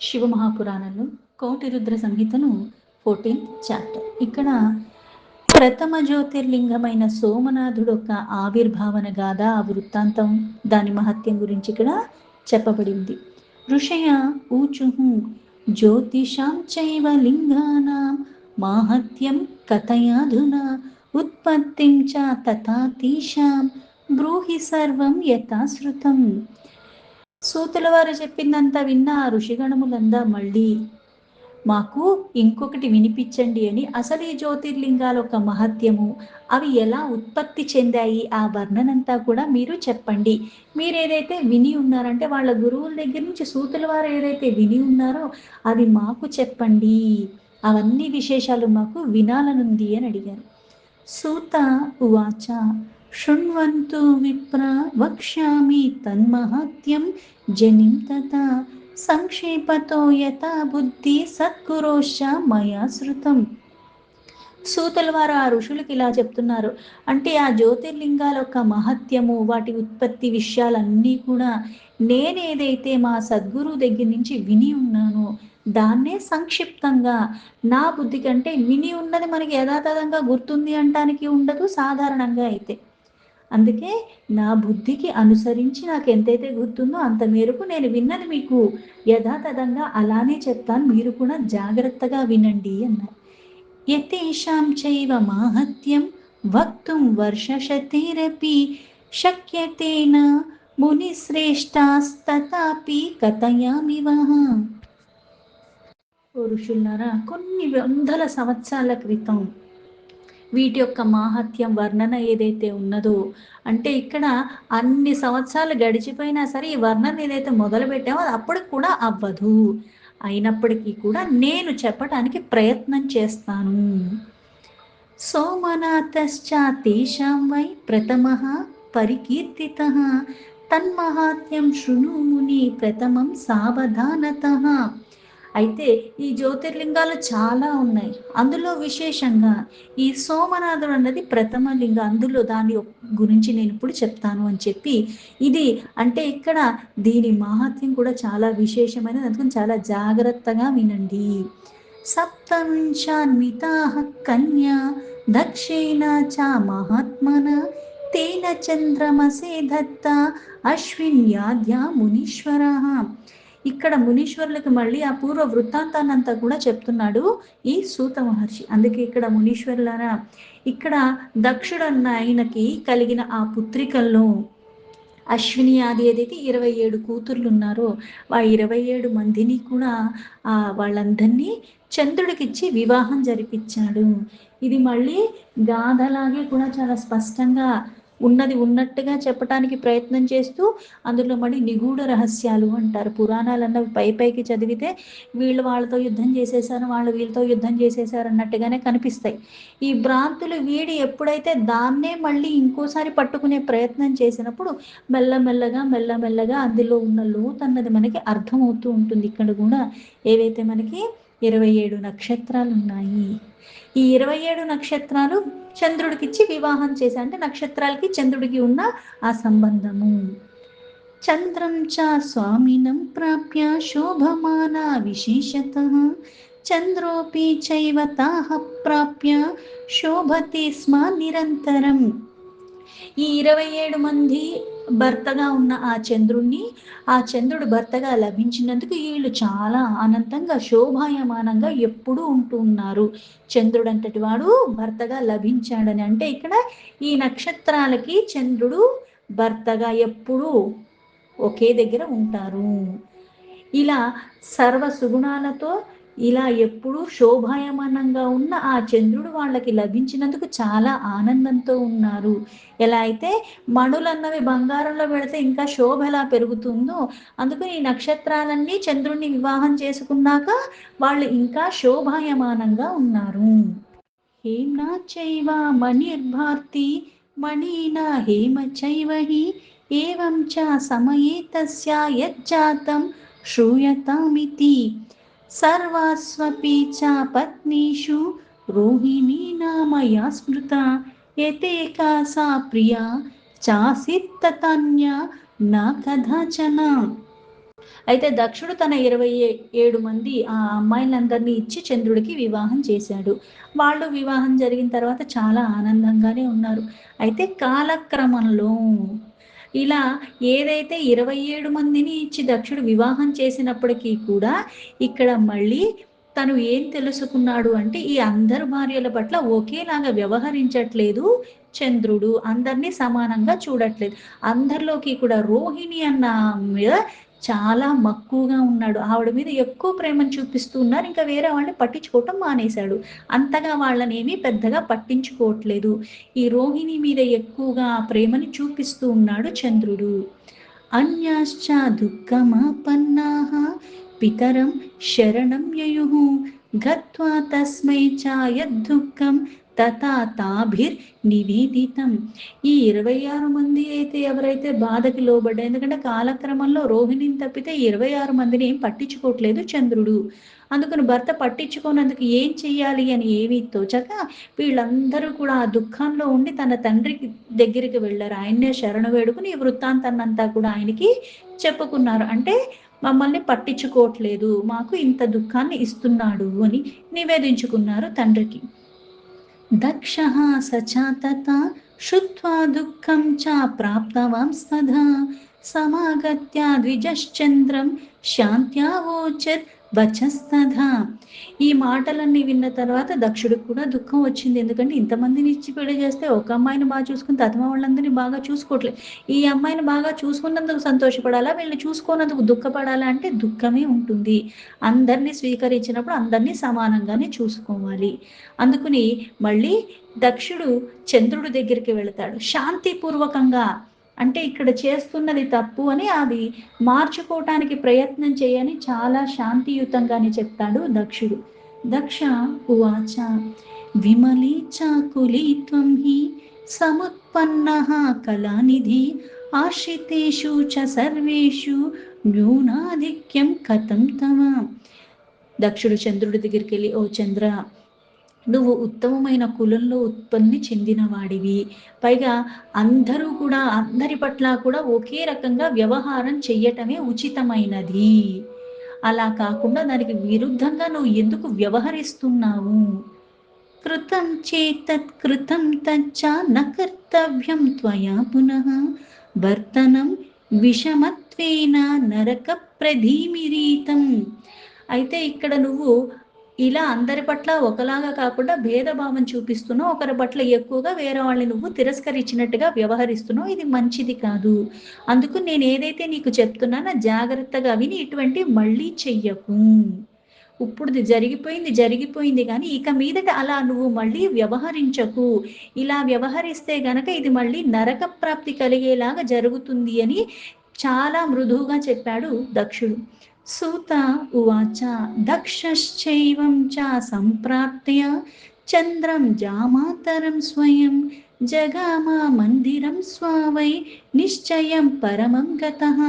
శివ మహాపురాణంలో కోటి Rudra సంహితను 14th chapter. ఇక్కడ ప్రథమ జ్యోతిర్లింగమైన సోమనాథుడు యొక్క ఆవిర్భావన గాథ, ఆ వృత్తాంతం, దాని మహత్యం గురించి ఇక్కడ చెప్పబడింది. ఋషయ ఊచుహు జ్యోతిషాం చైవ లింగానాం మాహత్యం కథయాధునా ఉత్పత్తిం చ తథా తీషాం బ్రూహి సర్వం యథాశ్రుతం. సూతుల వారు చెప్పిందంతా విన్న ఆ ఋషిగణములందా మళ్ళీ మాకు ఇంకొకటి వినిపించండి అని అసలు ఈ జ్యోతిర్లింగాల యొక్క మహత్యము, అవి ఎలా ఉత్పత్తి చెందాయి, ఆ వర్ణనంతా కూడా మీరు చెప్పండి. మీరు ఏదైతే విని ఉన్నారంటే వాళ్ళ గురువుల దగ్గర నుంచి సూతుల వారు ఏదైతే విని ఉన్నారో అది మాకు చెప్పండి, అవన్నీ విశేషాలు మాకు వినాలనుంది అని అడిగారు. సూత ఉవాచ శృణ్వంతు విప్ర వక్ష్యామి తన్మహత్యం జనిం తథా సంక్షేపతో యథా బుద్ధి సద్గురోశ్చ మయా శృతం. సూతుల వారు ఆ ఋషులకి ఇలా చెప్తున్నారు. అంటే ఆ జ్యోతిర్లింగాల యొక్క మహత్యము, వాటి ఉత్పత్తి విషయాలన్నీ కూడా నేనేదైతే మా సద్గురు దగ్గర నుంచి విని ఉన్నానో దాన్నే సంక్షిప్తంగా, నా బుద్ధి కంటే విని ఉన్నది మనకి యథాతథంగా గుర్తుంది అంటానికి ఉండదు సాధారణంగా అయితే. అందుకే నా బుద్ధికి అనుసరించి నాకు ఎంతైతే గుర్తుందో అంత మేరకు నేను విన్నది మీకు యథాతథంగా అలానే చెప్తాను, మీరు కూడా జాగ్రత్తగా వినండి అన్నారు. యతేషాం చైవ మాహత్యం వక్తుం వర్షశతైరపి శక్యతేన మునిశ్రేష్టాస్తథాపి కథయామివః. ఓ ఋషులారా, కొన్ని వందల సంవత్సరాల క్రితం వీటి యొక్క మాహత్యం వర్ణన ఏదైతే ఉన్నదో, అంటే ఇక్కడ అన్ని సంవత్సరాలు గడిచిపోయినా సరే ఈ వర్ణన ఏదైతే మొదలు పెట్టామో అది అప్పటికి కూడా అవ్వదు. అయినప్పటికీ కూడా నేను చెప్పటానికి ప్రయత్నం చేస్తాను. సోమనాథశ్చ తేషాం వై ప్రథమః పరికీర్తితః తన్మహాత్మ్యం శృణు ముని ప్రథమం సావధానతః. అయితే ఈ జ్యోతిర్లింగాలు చాలా ఉన్నాయి. అందులో విశేషంగా ఈ సోమనాథుడు అన్నది ప్రథమ లింగం. అందులో దాని గురించి నేను ఇప్పుడు చెప్తాను అని చెప్పి, ఇది అంటే ఇక్కడ దీని మహత్యం కూడా చాలా విశేషమైనది, అందుకని చాలా జాగ్రత్తగా వినండి. సప్తవింశాన్వితాః కన్యా దక్షేణ చ మహాత్మన తేన చంద్రమసే దత్త అశ్విన్యాద్యా మునీశ్వరః. ఇక్కడ మునీశ్వరులకు మళ్ళీ ఆ పూర్వ వృత్తాంతాన్ని అంతా కూడా చెప్తున్నాడు ఈ సూత మహర్షి. అందుకే ఇక్కడ మునీశ్వరులారా, ఇక్కడ దక్షుడు అన్న ఆయనకి కలిగిన ఆ పుత్రికల్లో అశ్విని ఆది ఏదైతే 27 కూతుర్లు ఉన్నారో ఆ 27 మందిని కూడా వాళ్ళందరినీ చంద్రుడికిచ్చి వివాహం జరిపించాడు. ఇది మళ్ళీ గాథలాగే కూడా చాలా స్పష్టంగా ఉన్నది ఉన్నట్టుగా చెప్పడానికి ప్రయత్నం చేస్తూ అందులో మళ్ళీ నిగూఢ రహస్యాలు అంటారు. పురాణాలు అన్నవి పైకి చదివితే వీళ్ళు వాళ్ళతో యుద్ధం చేసేసారు, వాళ్ళు వీళ్ళతో యుద్ధం చేసేసారు అన్నట్టుగానే కనిపిస్తాయి. ఈ భ్రాంతులు వీడి ఎప్పుడైతే దాన్నే మళ్ళీ ఇంకోసారి పట్టుకునే ప్రయత్నం చేసినప్పుడు మెల్లమెల్లగా అందులో ఉన్న లోతన్నది మనకి అర్థమవుతూ ఉంటుంది. ఇక్కడ కూడా ఏవైతే మనకి 27 నక్షత్రాలు ఉన్నాయి, ఈ 27 నక్షత్రాలు చంద్రుడికిచ్చి వివాహం చేశా, అంటే నక్షత్రాలకి చంద్రుడికి ఉన్న ఆ సంబంధము. చంద్రం చ స్వామినం ప్రాప్య శోభమానా విశేషతః చంద్రోపి చైవ తాః ప్రాప్య శోభతే స్మ నిరంతరం. ఈ 27 మంది భర్తగా ఉన్న ఆ చంద్రుడు భర్తగా లభించినందుకు వీళ్ళు చాలా ఆనందంగా శోభాయమానంగా ఎప్పుడూ ఉంటూ ఉన్నారు. చంద్రుడు అంతటి వాడు భర్తగా లభించాడని, అంటే ఇక్కడ ఈ నక్షత్రాలకి చంద్రుడు భర్తగా ఎప్పుడూ ఒకే దగ్గర ఉంటారు. ఇలా సర్వ సుగుణాలతో ఇలా ఎప్పుడూ శోభాయమానంగా ఉన్న ఆ చంద్రుడు వాళ్ళకి లభించినందుకు చాలా ఆనందంతో ఉన్నారు. ఎలా అయితే మణులన్నవి బంగారంలో పెడితే ఇంకా శోభ ఎలా పెరుగుతుందో, అందుకని ఈ నక్షత్రాలన్నీ చంద్రుడిని వివాహం చేసుకున్నాక వాళ్ళు ఇంకా శోభాయమానంగా ఉన్నారు. హేమ్నా చైవ మణిర్భార్తి మణినా హేమ చైవహి ఏవం చ సమయే తస్య యజ్జాతం శ్రూయతామితి. సర్వాస్వపి చ పత్నీషు రోహిణీ నామయా స్మృతా యతేకా సా ప్రియా చాసిత్ తతన్యా నా కదాచన. అయితే దక్షుడు తన 27 మంది ఆ అమ్మాయిలందరినీ ఇచ్చి చంద్రుడికి వివాహం చేశాడు. వాళ్ళు వివాహం జరిగిన తర్వాత చాలా ఆనందంగానే ఉన్నారు. అయితే కాలక్రమంలో ఇలా ఏదైతే 27 మందిని ఇచ్చి దక్షుడు వివాహం చేసినప్పటికీ కూడా ఇక్కడ మళ్ళీ తను ఏం తెలుసుకున్నాడు అంటే ఈ అందరు భార్యల పట్ల ఒకేలాగా వ్యవహరించట్లేదు చంద్రుడు. అందరినీ సమానంగా చూడట్లేదు. అందరిలోకి కూడా రోహిణి అన్న మీద చాలా మక్కువగా ఉన్నాడు. ఆవిడ మీద ఎక్కువ ప్రేమను చూపిస్తూ ఉన్నారు. ఇంకా వేరే వాళ్ళని పట్టించుకోవటం మానేశాడు. అంతగా వాళ్ళనేమి పెద్దగా పట్టించుకోవట్లేదు. ఈ రోహిణి మీద ఎక్కువగా ప్రేమని చూపిస్తూ ఉన్నాడు చంద్రుడు. అన్యాశ్చ దుఃఖమాపన్నాః పితరం శరణం యయుః గత్వా తస్మై చ యద్దుఃఖం తథా తాభిర్ నివేదితం. ఈ 26 మంది అయితే ఎవరైతే బాధకి లోబడ్డారు, ఎందుకంటే కాలక్రమంలో రోహిణిని తప్పితే 26 మందిని ఏం పట్టించుకోవట్లేదు చంద్రుడు. అందుకని భర్త పట్టించుకోనందుకు ఏం చెయ్యాలి అని ఏమీ తోచక వీళ్ళందరూ కూడా ఆ దుఃఖంలో ఉండి తన తండ్రికి దగ్గరికి వెళ్ళారు. ఆయన్నే శరణు వేడుకుని ఈ వృత్తాంతాన్నంతా కూడా ఆయనకి చెప్పుకున్నారు. అంటే మమ్మల్ని పట్టించుకోవట్లేదు, మాకు ఇంత దుఃఖాన్ని ఇస్తున్నాడు అని నివేదించుకున్నారు తండ్రికి. దక్షః స చ తథా శ్రుత్వా దుఃఖం చ ప్రాప్తవాంస్తథా సమాగత్య ద్విజశ్చంద్రం శాంత్యావోచత్ వచస్తథా. ఈ మాటలన్నీ విన్న తర్వాత దక్షుడికి కూడా దుఃఖం వచ్చింది. ఎందుకంటే ఇంతమందిని ఇచ్చి పెళ్లి చేస్తే ఒక అమ్మాయిని బాగా చూసుకుని తతమ వాళ్ళందరినీ బాగా చూసుకోవట్లేదు. ఈ అమ్మాయిని బాగా చూసుకున్నందుకు సంతోషపడాలా, వీళ్ళని చూసుకోనందుకు దుఃఖపడాలా అంటే దుఃఖమే ఉంటుంది. అందరినీ స్వీకరించినప్పుడు అందరినీ సమానంగానే చూసుకోవాలి. అందుకుని మళ్ళీ దక్షుడు చంద్రుడి దగ్గరికి వెళతాడు శాంతిపూర్వకంగా. అంటే ఇక్కడ చేస్తున్నది తప్పు అని అది మార్చుకోవటానికి ప్రయత్నం చేయని చాలా శాంతియుతంగానే చెప్తాడు దక్షుడు. దక్ష ఉవాచ విమలీ చాకులీ త్వం హి సముత్పన్నః కళానిధి ఆశ్రితేషు చ సర్వేషు న్యూనాధిక్యం కథం తవ. దక్షుడు చంద్రుడి దగ్గరికి వెళ్ళి, ఓ చంద్ర, నువ్వు ఉత్తమమైన కులంలో ఉత్పత్తి చెందిన వాడివి. పైగా అందరూ కూడా అందరి పట్ల కూడా ఒకే రకంగా వ్యవహారం చెయ్యటమే ఉచితమైనది. అలా కాకుండా దానికి విరుద్ధంగా నువ్వు ఎందుకు వ్యవహరిస్తున్నావు? కృతం చేతత్ కృతం తచ్చ న కర్తవ్యం త్వయా పునః వర్తనం విషమత్వేన నరక ప్రధీమిరీతం. అయితే ఇక్కడ నువ్వు ఇలా అందరి పట్ల ఒకలాగా కాకుండా భేదభావం చూపిస్తున్నావు. ఒకరి పట్ల ఎక్కువగా వేరే వాళ్ళని నువ్వు తిరస్కరించినట్టుగా వ్యవహరిస్తున్నావు. ఇది మంచిది కాదు. అందుకు నేను ఏదైతే నీకు చెప్తున్నానో జాగ్రత్తగా విని ఇటువంటి మళ్ళీ చెయ్యకు. ఇప్పుడుది జరిగిపోయింది కానీ ఇక మీదట అలా నువ్వు మళ్ళీ వ్యవహరించకు. ఇలా వ్యవహరిస్తే గనక ఇది మళ్ళీ నరక ప్రాప్తి కలిగేలాగా జరుగుతుంది అని చాలా మృదువుగా చెప్పాడు దక్షుడు. సూత ఉవాచ దక్షశ్చైవం చ సంప్రాప్య చంద్రం జామాతరం స్వయం జగామ మందిరం స్వావై నిశ్చయం పరమం గతః.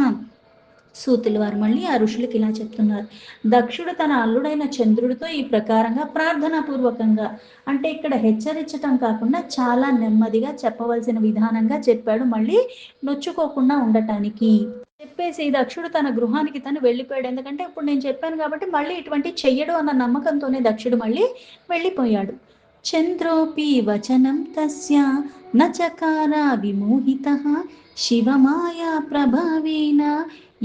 సూతులు వారు మళ్ళీ ఆ ఋషులకు ఇలా చెప్తున్నారు. దక్షుడు తన అల్లుడైన చంద్రుడితో ఈ ప్రకారంగా ప్రార్థనాపూర్వకంగా, అంటే ఇక్కడ హెచ్చరించటం కాకుండా చాలా నెమ్మదిగా చెప్పవలసిన విధానంగా చెప్పాడు, మళ్ళీ నొచ్చుకోకుండా ఉండటానికి. చెప్పేసి దక్షుడు తన గృహానికి తను వెళ్ళిపోయాడు. ఎందుకంటే ఇప్పుడు నేను చెప్పాను కాబట్టి మళ్ళీ ఇటువంటి చెయ్యడు అన్న నమ్మకంతోనే దక్షుడు మళ్ళీ వెళ్ళిపోయాడు. చంద్రోపి వచనం తస్య నచకార విమోహితః శివమాయా ప్రభావేన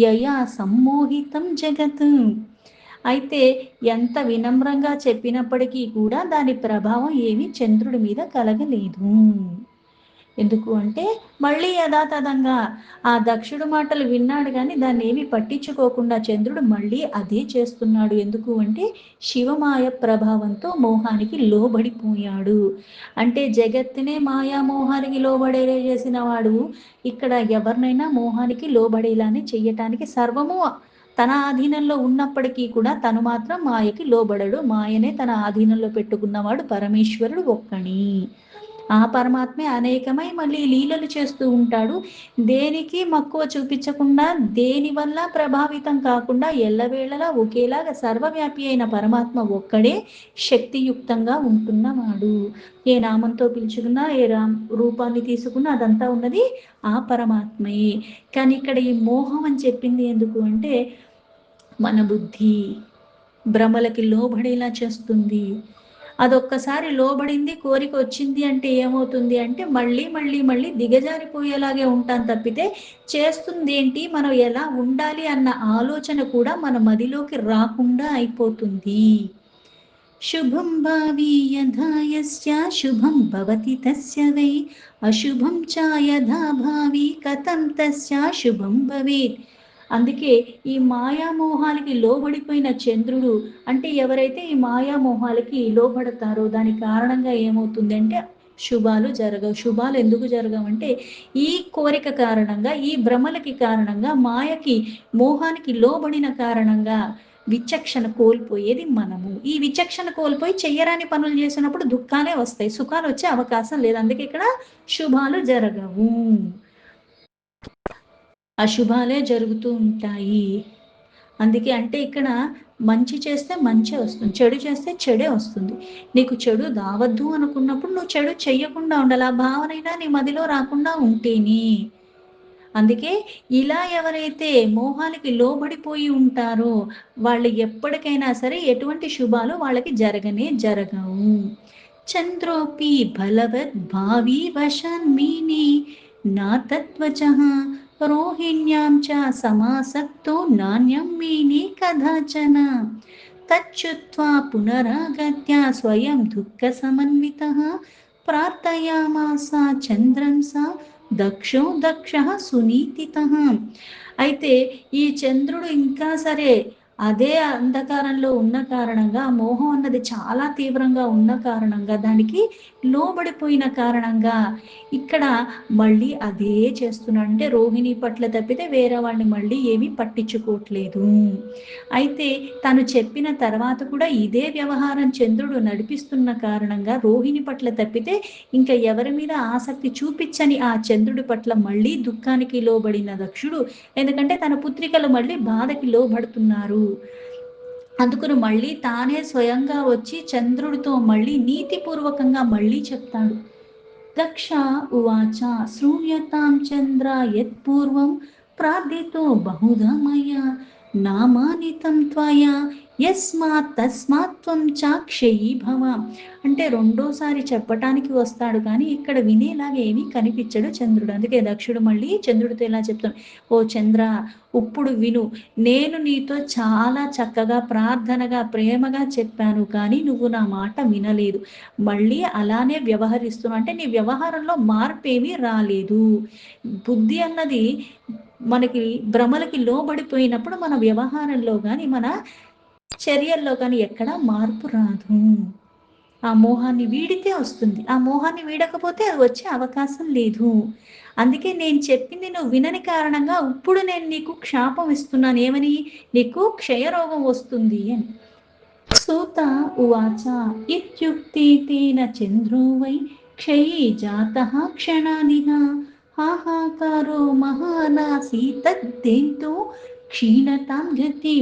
యయా సమ్మోహితం జగత్. అయితే ఎంత వినమ్రంగా చెప్పినప్పటికీ కూడా దాని ప్రభావం ఏమీ చంద్రుడి మీద కలగలేదు. ఎందుకు అంటే మళ్ళీ యథాతథంగా ఆ దక్షుడు మాటలు విన్నాడు కానీ దాన్ని ఏమి పట్టించుకోకుండా చంద్రుడు మళ్ళీ అదే చేస్తున్నాడు. ఎందుకు అంటే శివమాయ ప్రభావంతో మోహానికి లోబడిపోయాడు. అంటే జగత్తునే మాయా మోహానికి లోబడేలా చేసిన వాడు ఇక్కడ ఎవరినైనా మోహానికి లోబడేలానే చెయ్యటానికి సర్వము తన ఆధీనంలో ఉన్నప్పటికీ కూడా తను మాత్రం మాయకి లోబడడు. మాయనే తన ఆధీనంలో పెట్టుకున్నవాడు పరమేశ్వరుడు ఒక్కని. ఆ పరమాత్మే అనేకమై మళ్ళీ లీలలు చేస్తూ ఉంటాడు. దేనికి మక్కువ చూపించకుండా, దేనివల్ల ప్రభావితం కాకుండా ఎల్లవేళలా ఒకేలాగా సర్వవ్యాపి అయిన పరమాత్మ ఒక్కడే శక్తియుక్తంగా ఉంటున్నవాడు. ఏ నామంతో పిలుచుకున్నా, ఏ రూపాన్ని తీసుకున్నా అదంతా ఉన్నది ఆ పరమాత్మయే. కానీ ఇక్కడ ఈ మోహం అని చెప్పింది ఎందుకు అంటే, మన బుద్ధి భ్రమలకి లోబడేలా చేస్తుంది. అదొక్కసారి లోబడింది, కోరిక వచ్చింది అంటే ఏమవుతుంది అంటే మళ్ళీ మళ్ళీ మళ్ళీ దిగజారిపోయేలాగే ఉంటాం తప్పితే, చేస్తుందేంటి, మనం ఎలా ఉండాలి అన్న ఆలోచన కూడా మన మదిలోకి రాకుండా అయిపోతుంది. శుభం భావి యథా యస్య శుభం భవతి తస్య వై అశుభం చ యథా భావి కథం తస్య శుభం భవేత్. అందుకే ఈ మాయామోహాలకి లోబడిపోయిన చంద్రుడు అంటే ఎవరైతే ఈ మాయామోహాలకి లోబడతారో దాని కారణంగా ఏమవుతుంది అంటే శుభాలు జరగవు. శుభాలు ఎందుకు జరగవంటే ఈ కోరిక కారణంగా, ఈ భ్రమలకి కారణంగా, మాయకి మోహానికి లోబడిన కారణంగా విచక్షణ కోల్పోయేది మనము. ఈ విచక్షణ కోల్పోయి చెయ్యరాని పనులు చేసినప్పుడు దుఃఖాలే వస్తాయి, సుఖాలు వచ్చే అవకాశం లేదు. అందుకే ఇక్కడ శుభాలు జరగవు, అశుభాలే జరుగుతూ ఉంటాయి. అందుకే అంటే ఇక్కడ మంచి చేస్తే మంచి వస్తుంది, చెడు చేస్తే చెడే వస్తుంది. నీకు చెడు దావద్దు అనుకున్నప్పుడు నువ్వు చెడు చెయ్యకుండా ఉండాలి. ఆ భావనైనా నీ మదిలో రాకుండా ఉంటేనే. అందుకే ఇలా ఎవరైతే మోహాలకి లోబడిపోయి ఉంటారో వాళ్ళు ఎప్పటికైనా సరే ఎటువంటి శుభాలు వాళ్ళకి జరగనే జరగవు. చంద్రోపి బలవద్ భావి వశాన్మీని నా తత్వచః రోహిణ్యాం చ సమాసక్తో నాణ్యం మీనే కదాచన తచ్చుత్వా పునరాగత్య స్వయం దుఃఖ సమన్వితః ప్రార్థయామాస చంద్రం సా దక్షో దక్ష సునీతితః. అయితే ఈ చంద్రుడు ఇంకా సరే అదే అంధకారంలో ఉన్న కారణంగా, మోహం అన్నది చాలా తీవ్రంగా ఉన్న కారణంగా, దానికి లోబడిపోయిన కారణంగా ఇక్కడ మళ్ళీ అదే చేస్తున్నాడు. అంటే రోహిణి పట్ల తప్పితే వేరే వాడిని మళ్ళీ ఏమీ పట్టించుకోవట్లేదు. అయితే తను చెప్పిన తర్వాత కూడా ఇదే వ్యవహారం చంద్రుడు నడిపిస్తున్న కారణంగా రోహిణి పట్ల తప్పితే ఇంకా ఎవరి మీద ఆసక్తి చూపించని ఆ చంద్రుడి పట్ల మళ్ళీ దుఃఖానికి లోబడిన దక్షుడు, ఎందుకంటే తన పుత్రికలు మళ్ళీ బాధకి లోబడుతున్నారు. అందుకని మళ్ళీ తానే స్వయంగా వచ్చి చంద్రుడితో మళ్ళీ నీతిపూర్వకంగా మళ్ళీ చెప్తాడు. దక్ష ఉవాచ శృణ్యతాం చంద్ర యత్పూర్వం ప్రార్థితో బహుధా మయా నామానితం త్వయా యస్మాత్ తస్మాత్ త్వం చాక్షయీ భవ. అంటే రెండోసారి చెప్పటానికి వస్తాడు కానీ ఇక్కడ వినేలాగా ఏమీ కనిపించడు చంద్రుడు. అందుకే దక్షుడు మళ్ళీ చంద్రుడితో ఇలా చెప్తాడు, ఓ చంద్ర ఇప్పుడు విను, నేను నీతో చాలా చక్కగా ప్రార్థనగా ప్రేమగా చెప్పాను కానీ నువ్వు నా మాట వినలేదు, మళ్ళీ అలానే వ్యవహరిస్తున్నావు. అంటే నీ వ్యవహారంలో మార్పేమీ రాలేదు. బుద్ధి అన్నది మనకి భ్రమలకి లోబడిపోయినప్పుడు మన వ్యవహారంలో కానీ మన చర్యల్లో కానీ ఎక్కడా మార్పు రాదు. ఆ మోహాన్ని వీడితే వస్తుంది, ఆ మోహాన్ని వీడకపోతే అది వచ్చే అవకాశం లేదు. అందుకే నేను చెప్పింది నువ్వు వినని కారణంగా ఇప్పుడు నేను నీకు శాపం ఇస్తున్నాను. ఏమని? నీకు క్షయరోగం వస్తుంది అని. సూత ఉవాచ ఇత్యుక్తి తేన చంద్రో వై క్షయీ జాతః క్షణానిహ హాహాకారో మహానాసి తద్దేంతో క్షీణతాం గతి.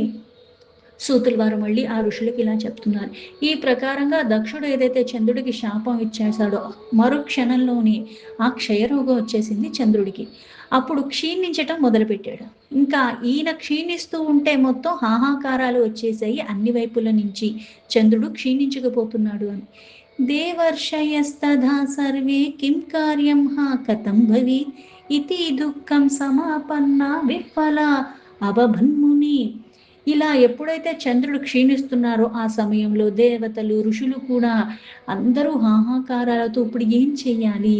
సూతుల వారు మళ్ళీ ఆ ఋషులకి ఇలా చెప్తున్నారు. ఈ ప్రకారంగా దక్షుడు ఏదైతే చంద్రుడికి శాపం ఇచ్చేశాడో మరుక్షణంలోనే ఆ క్షయరోగం వచ్చేసింది చంద్రుడికి. అప్పుడు క్షీణించటం మొదలుపెట్టాడు. ఇంకా ఈయన క్షీణిస్తూ ఉంటే మొత్తం హాహాకారాలు వచ్చేసాయి అన్ని వైపుల నుంచి, చంద్రుడు క్షీణించకపోతున్నాడు అని. దేవర్షయస్తథా సర్వే కిం కార్యం హా కథం భవేత్ ఇతి దుఃఖం సమాపన్న విఫల అవభన్ముని. ఇలా ఎప్పుడైతే చంద్రుడు క్షీణిస్తున్నారో ఆ సమయంలో దేవతలు ఋషులు కూడా అందరూ హాహాకారాలతో ఇప్పుడు ఏం చెయ్యాలి,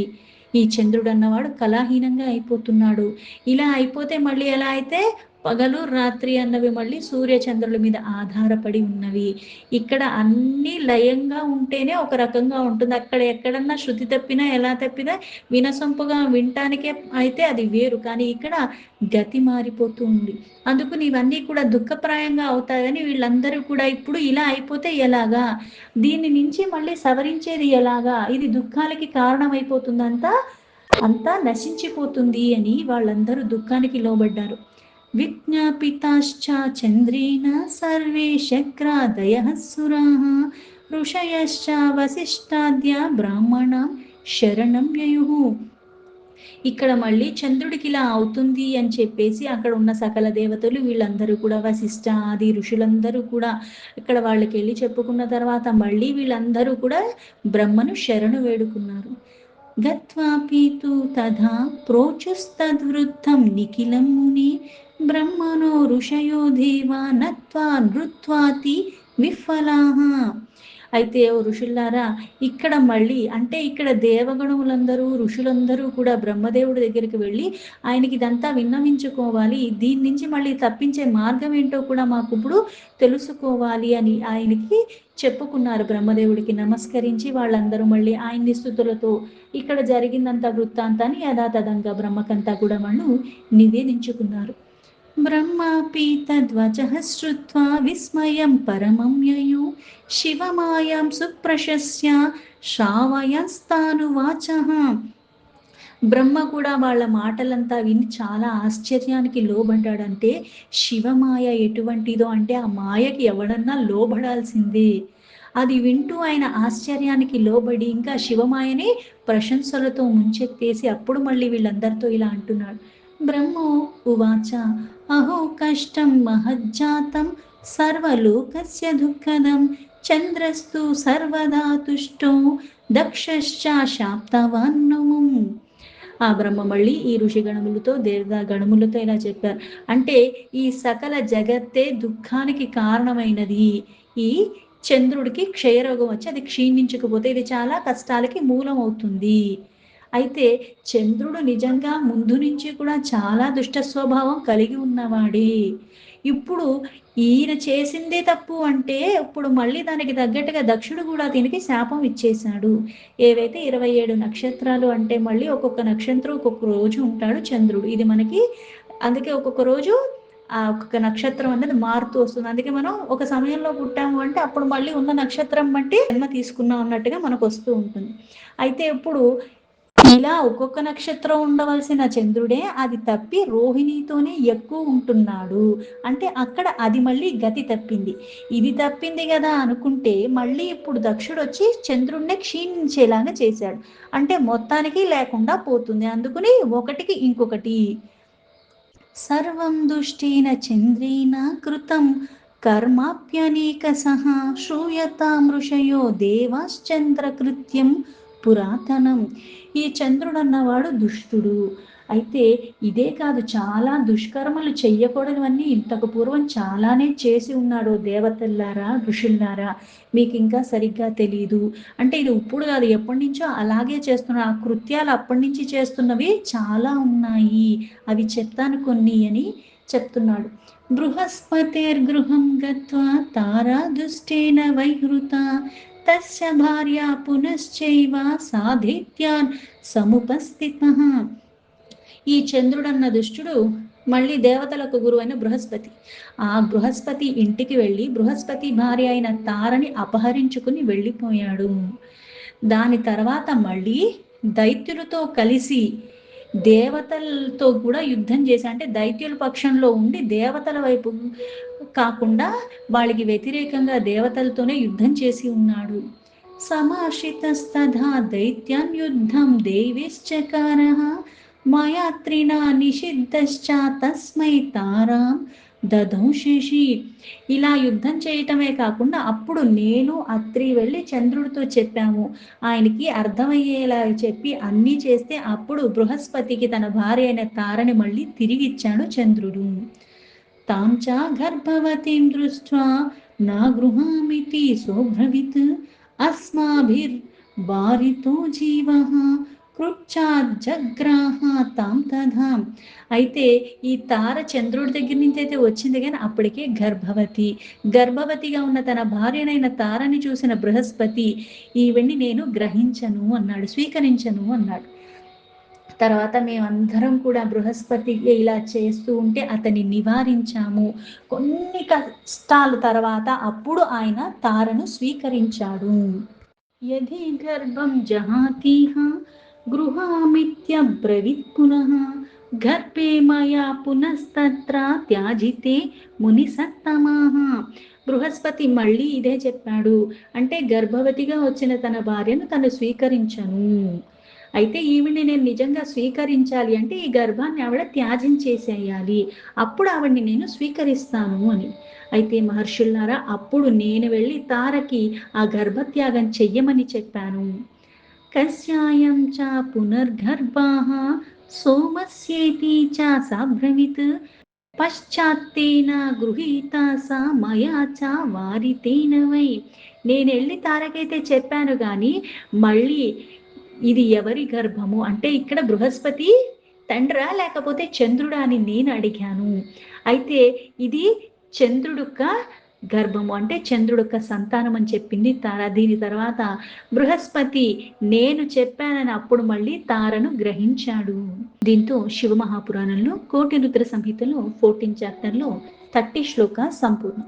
ఈ చంద్రుడు అన్నవాడు కళాహీనంగా అయిపోతున్నాడు, ఇలా అయిపోతే మళ్ళీ ఎలా అయితే పగలు రాత్రి అన్నవి మళ్ళీ సూర్యచంద్రుల మీద ఆధారపడి ఉన్నవి. ఇక్కడ అన్నీ లయంగా ఉంటేనే ఒక రకంగా ఉంటుంది. అక్కడ ఎక్కడన్నా శృతి తప్పినా ఎలా తప్పినా వినసొంపుగా వినటానికే అయితే అది వేరు. కానీ ఇక్కడ గతి మారిపోతూ ఉంది. అందుకని ఇవన్నీ కూడా దుఃఖప్రాయంగా అవుతాయని వీళ్ళందరూ కూడా ఇప్పుడు ఇలా అయిపోతే ఎలాగా, దీని నుంచి మళ్ళీ సవరించేది ఎలాగా, ఇది దుఃఖాలకి కారణమైపోతుందంతా అంతా నశించిపోతుంది అని వాళ్ళందరూ దుఃఖానికి లోబడ్డారు. విజ్ఞాపితాశ్చ చంద్రేణ సర్వే శక్రాదయః సురాః ఋషయశ్చ వసిష్ఠాద్య బ్రాహ్మణం శరణం యయుః. ఇక్కడ మళ్ళీ చంద్రుడికి ఇలా అవుతుంది అని చెప్పేసి అక్కడ ఉన్న సకల దేవతలు వీళ్ళందరూ కూడా వశిష్ఠ ఆది ఋషులందరూ కూడా ఇక్కడ వాళ్ళకి వెళ్ళి చెప్పుకున్న తర్వాత మళ్ళీ వీళ్ళందరూ కూడా బ్రహ్మను శరణు వేడుకున్నారు. గత్వాపి తథా ప్రోచుస్తద్వృద్ధం నిఖిలం ముని బ్రహ్మణో ఋషయో దేవా నత్వా నృత్వాతి విఫలాః. అయితే ఓ ఋషులారా, ఇక్కడ మళ్ళీ అంటే ఇక్కడ దేవగణములందరూ ఋషులందరూ కూడా బ్రహ్మదేవుడి దగ్గరికి వెళ్ళి ఆయనకి ఇదంతా విన్నవించుకోవాలి, దీని నుంచి మళ్ళీ తప్పించే మార్గం ఏంటో కూడా మాకు ఇప్పుడు తెలుసుకోవాలి అని ఆయనకి చెప్పుకున్నారు. బ్రహ్మదేవుడికి నమస్కరించి వాళ్ళందరూ మళ్ళీ ఆయన్ని స్తుతులతో ఇక్కడ జరిగిందంతా వృత్తాంతాన్ని యథాతథంగా బ్రహ్మకంతా కూడా వాళ్ళు నివేదించుకున్నారు. బ్రహ్మాపి తద్వచః శ్రుత్వా విస్మయం పరమం యయౌ శివమాయాం సుప్రశస్య శ్రావయస్తానువాచః. బ్రహ్మ కూడా వాళ్ళ మాటలంతా విని చాలా ఆశ్చర్యానికి లోబడ్డాడంటే శివమాయ ఎటువంటిదో అంటే ఆ మాయకి ఎవడన్నా లోబడాల్సిందే. అది వింటూ ఆయన ఆశ్చర్యానికి లోబడి ఇంకా శివమాయని ప్రశంసలతో ముంచెత్తేసి అప్పుడు మళ్ళీ వీళ్ళందరితో ఇలా అంటున్నాడు. బ్రహ్మో ఉవాచ అహో కష్టం మహజ్జాతం సర్వలోకస్య దుఃఖదం చంద్రస్తు సర్వదా తుష్టో దక్షశ్చ శాప్తవాన్నమం. ఆ బ్రహ్మ మళ్ళీ ఈ ఋషి గణములతో దేవతా గణములతో ఇలా చెప్పారు. అంటే ఈ సకల జగత్తే దుఃఖానికి కారణమైనది. ఈ చంద్రుడికి క్షయరోగం వచ్చి అది క్షీణించకపోతే ఇది చాలా కష్టాలకి మూలం అవుతుంది. అయితే చంద్రుడు నిజంగా ముందు నుంచి కూడా చాలా దుష్ట స్వభావం కలిగి ఉన్నవాడే. ఇప్పుడు ఈయన చేసిందే తప్పు అంటే ఇప్పుడు మళ్ళీ దానికి తగ్గట్టుగా దక్షుడు కూడా దీనికి శాపం ఇచ్చేశాడు. ఏవైతే 27 నక్షత్రాలు అంటే మళ్ళీ ఒక్కొక్క నక్షత్రం ఒక్కొక్క రోజు ఉంటాడు చంద్రుడు. ఇది మనకి అందుకే ఒక్కొక్క రోజు ఆ ఒక్కొక్క నక్షత్రం అనేది మారుతూ వస్తుంది. అందుకే మనం ఒక సమయంలో పుట్టాము అంటే అప్పుడు మళ్ళీ ఉన్న నక్షత్రం బట్టి జన్మ తీసుకున్నాం అన్నట్టుగా మనకు వస్తూ ఉంటుంది. అయితే ఇప్పుడు ఇలా ఒక్కొక్క నక్షత్రం ఉండవలసిన చంద్రుడే అది తప్పి రోహిణితోనే ఎక్కువ ఉంటున్నాడు. అంటే అక్కడ అది మళ్ళీ గతి తప్పింది. ఇది తప్పింది కదా అనుకుంటే మళ్ళీ ఇప్పుడు దక్షుడు వచ్చి చంద్రుడినే క్షీణించేలాగా చేశాడు. అంటే మొత్తానికి లేకుండా పోతుంది. అందుకని ఒకటికి ఇంకొకటి సర్వం దుష్టేన చంద్రేణ కృతం కర్మాప్యనేకశః శ్రూయతాం ఋషయో దేవాశ్చంద్రకృత్యం పురాతనం. ఈ చంద్రుడు అన్నవాడు దుష్టుడు. అయితే ఇదే కాదు, చాలా దుష్కర్మలు చెయ్యకూడనివన్నీ ఇంతకు పూర్వం చాలానే చేసి ఉన్నాడు. దేవతల్లారా ఋషుల్లారా, మీకు ఇంకా సరిగ్గా తెలియదు. అంటే ఇది ఇప్పుడు కాదు, ఎప్పటి నుంచో అలాగే చేస్తున్నారు. ఆ కృత్యాలు అప్పటి నుంచి చేస్తున్నవి చాలా ఉన్నాయి, అవి చెప్తాను కొన్ని అని చెప్తున్నాడు. బృహస్పతిర్గృహం గత్వా తారా దుష్టేన వైహృత తస్య భార్య పునశ్చైవ సాధిత్యాన్ సముపస్థితః. ఈ చంద్రుడన్న దుష్టుడు మళ్ళీ దేవతలకు గురువు అయిన బృహస్పతి. ఆ బృహస్పతి ఇంటికి వెళ్ళి బృహస్పతి భార్య అయిన తారని అపహరించుకుని వెళ్ళిపోయాడు. దాని తర్వాత మళ్ళీ దైత్యులతో కలిసి దేవతలతో కూడా యుద్ధం చేసి, అంటే దైత్యుల పక్షంలో ఉండి దేవతల వైపు కాకుండా వాళ్ళకి వ్యతిరేకంగా దేవతలతోనే యుద్ధం చేసి ఉన్నాడు. సమాశ్రితస్తథా దైత్యాన్ యుద్ధం దేవేశ్చకారః మాయాత్రినా నిషిద్ధశ్చ తస్మై తారాం దదౌ శశి. ఇలా యుద్ధం చేయటమే కాకుండా అప్పుడు నేను అత్రి వెళ్ళి చంద్రుడితో చెప్పాము, ఆయనకి అర్థమయ్యేలా చెప్పి అన్నీ చేస్తే అప్పుడు బృహస్పతికి తన భార్య అయిన తారని మళ్ళీ తిరిగి ఇచ్చాడు చంద్రుడు. తాం చ గర్భవతీం దృష్ట్వా నా గృహామితి సోబ్రవీత్ అస్మాభిర్ వారితో జీవః కృచ్ఛాజ్జగ్రాహ తాం తథా. అయితే ఈ తార చంద్రుడి దగ్గర నుంచి అయితే వచ్చింది కానీ అప్పటికే గర్భవతిగా ఉన్న తన భార్యనైన తారని చూసిన బృహస్పతి ఈవిడ్ని నేను గ్రహించను అన్నాడు, స్వీకరించను అన్నాడు. తర్వాత మేమందరం కూడా బృహస్పతి ఇలా చేస్తూ ఉంటే అతన్ని నివారించాము. కొన్ని కష్టాల తర్వాత అప్పుడు ఆయన తారను స్వీకరించాడు. యది గర్భం జహాతిహ గృహామిత్యబ్రవీత్ పునః గర్భే మయా పునస్తత్ర త్యాజితే ముని సత్తమాహ. బృహస్పతి మళ్ళీ ఇదే చెప్పాడు, అంటే గర్భవతిగా వచ్చిన తన భార్యను తను స్వీకరించను. అయితే ఈవిడ్ని నేను నిజంగా స్వీకరించాలి అంటే ఈ గర్భాన్ని ఆవిడ త్యాగం చేసేయాలి, అప్పుడు ఆవిడ్ని నేను స్వీకరిస్తాను అని. అయితే మహర్షుల్లారా, అప్పుడు నేను వెళ్ళి తారకి ఆ గర్భత్యాగం చెయ్యమని చెప్పాను. కస్యాయం చ పునర్గర్భాః సోమస్యేతి చ సాబ్రవీత్ పశ్చాత్తేన గృహీత సా మయా చ వారితేన వై. నేను వెళ్ళి తారకైతే చెప్పాను కానీ మళ్ళీ ఇది ఎవరి గర్భము అంటే ఇక్కడ బృహస్పతి తండ్రా లేకపోతే చంద్రుడా అని నేను అడిగాను. అయితే ఇది చంద్రుడుక్క గర్భము అంటే చంద్రుడుక్క సంతానం అని చెప్పింది తార. దీని తర్వాత బృహస్పతి నేను చెప్పానని అప్పుడు మళ్ళీ తారను గ్రహించాడు. దీంతో శివ మహాపురాణంలో కోటి రుద్ర సంహితలో 14 చాప్టర్లో 30 శ్లోక సంపూర్ణం.